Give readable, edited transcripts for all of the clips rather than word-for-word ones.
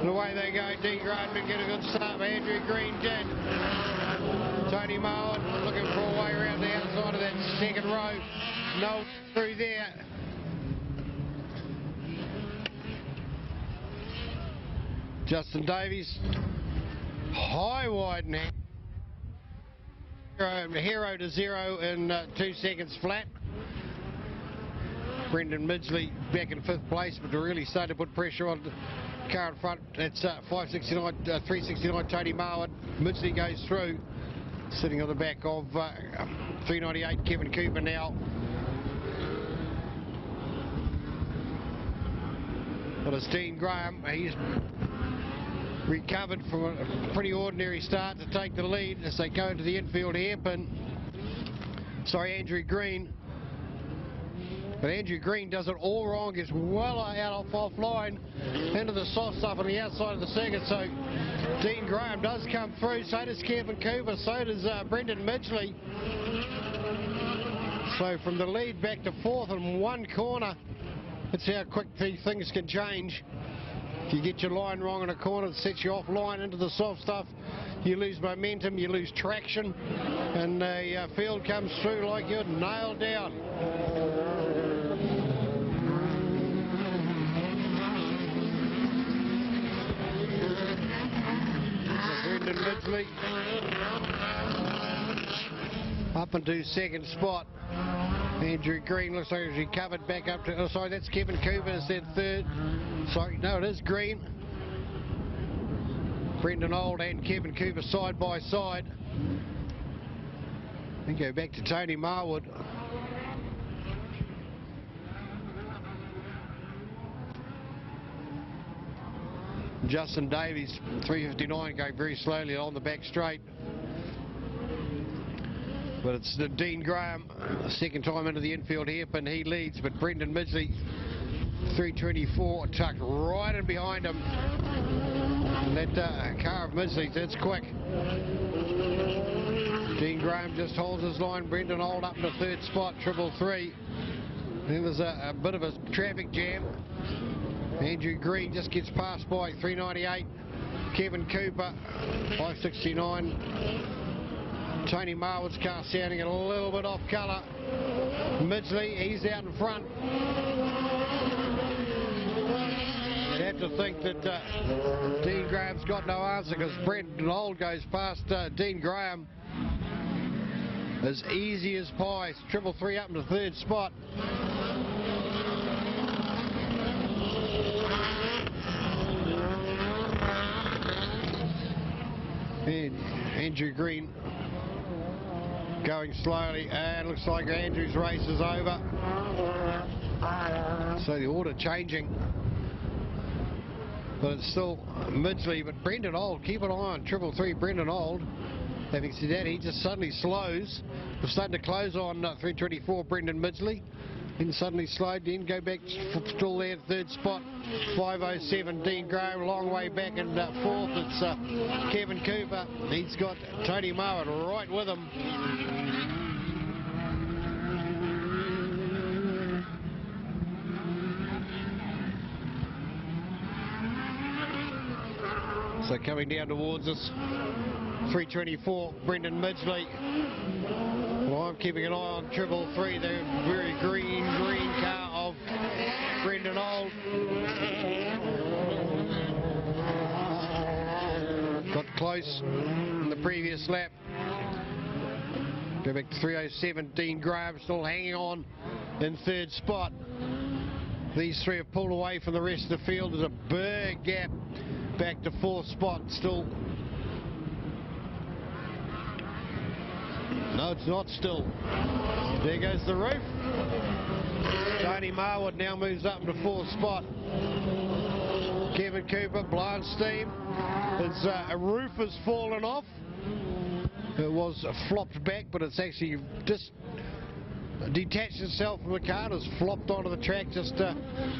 And away they go. Dean Graham didn't get a good start, but Andrew Green did. Tony Mowen looking for a way around the outside of that second row. No through there. Justin Davies, high wide now. Hero to 0 in 2 seconds flat. Brendan Midgley back in 5th place, but to really start to put pressure on the car in front. It's 369 Tony Marwood. Midgley goes through, sitting on the back of 398 Kevin Cooper now. Well, it's Dean Graham. He's recovered from a pretty ordinary start to take the lead as they go into the infield hairpin. Sorry, Andrew Green. But Andrew Green does it all wrong, gets well out offline into the soft stuff on the outside of the circuit. So Dean Graham does come through, so does Kevin Cooper, so does Brendan Midgley. So from the lead back to 4th in 1 corner. That's how quick these things can change. If you get your line wrong in a corner, it sets you offline into the soft stuff. You lose momentum, you lose traction, and the field comes through like you're nailed down. Brendan Midgley up into 2nd spot. Andrew Green looks like he's recovered back up to, oh sorry, that's Kevin Cooper, is that 3rd. Sorry, no, it is Green. Brendan Old and Kevin Cooper side by side. We go back to Tony Marwood. Justin Davies, 359, going very slowly on the back straight. But it's Dean Graham, 2nd time into the infield hairpin, he leads, but Brendan Midgley, 324, tucked right in behind him. And that car of Midgley's, that's quick. Dean Graham just holds his line, Brendan Old up in the 3rd spot, 333. Then there's a bit of a traffic jam. Andrew Green just gets passed by 398. Kevin Cooper, 569. Tony Marwood's car sounding a little bit off colour. Midgley, he's out in front. You'd have to think that Dean Graham's got no answer, because Brendan Old goes past Dean Graham as easy as pie. 333 up in the 3rd spot. And Andrew Green going slowly, and looks like Andrew's race is over. So the order changing, but it's still Midgley. But Brendan Old, keep an eye on 333 Brendan Old. Having said that, he just suddenly slows. We're starting to close on 324 Brendan Midgley. Then suddenly slowed, then go back, still there, 3rd spot, 507 Dean Graham, a long way back in 4th, it's Kevin Cooper. He's got Tony Marwood right with him. So coming down towards us, 324 Brendan Midgley. Well, I'm keeping an eye on 333, the very green car of Brendan Old. Got close in the previous lap. Go back to 307, Dean Graham still hanging on in 3rd spot. These three have pulled away from the rest of the field. There's a big gap back to 4th spot still. No, it's not still. There goes the roof. Tony Marwood now moves up into 4th spot. Kevin Cooper, blind steam. His roof has fallen off. It was flopped back, but it's actually just detached itself from the car. It has flopped onto the track just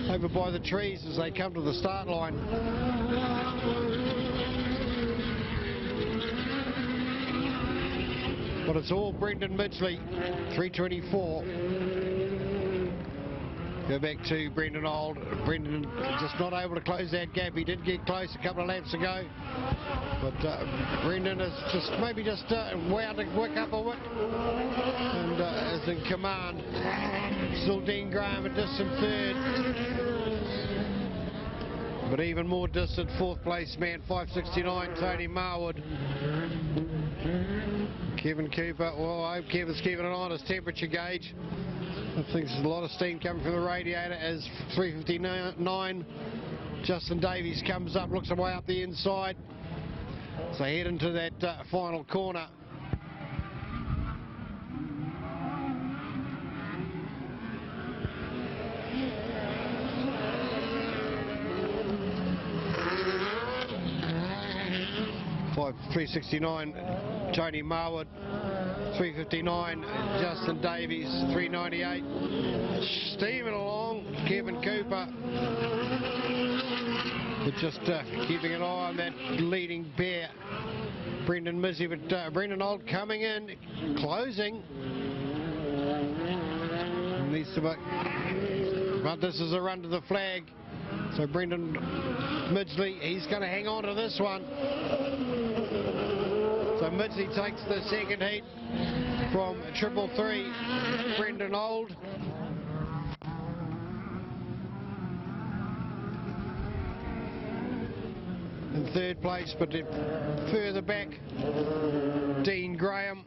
over by the trees as they come to the start line. But it's all Brendan Midgley, 324. Go back to Brendan Old. Brendan just not able to close that gap. He did get close a couple of laps ago, but Brendan is maybe just wound to wick up a bit and is in command. Still Dean Graham a distant third, but even more distant fourth place man, 569 Tony Marwood. Kevin Cooper, well, I hope Kevin's keeping an eye on his temperature gauge. I think there's a lot of steam coming from the radiator as 3:59. Justin Davies comes up, looks away up the inside. So head into that final corner. Five 369 Tony Marwood, 3:59 Justin Davies, 3:98 steaming along Kevin Cooper, but just keeping an eye on that leading bear Brendan Mizzy. But Brendan Old coming in, closing, needs to but this is a run to the flag, so Brendan Midgley, he's going to hang on to this one. So Midgley takes the second heat from 333 Brendan Old. In third place, but further back, Dean Graham.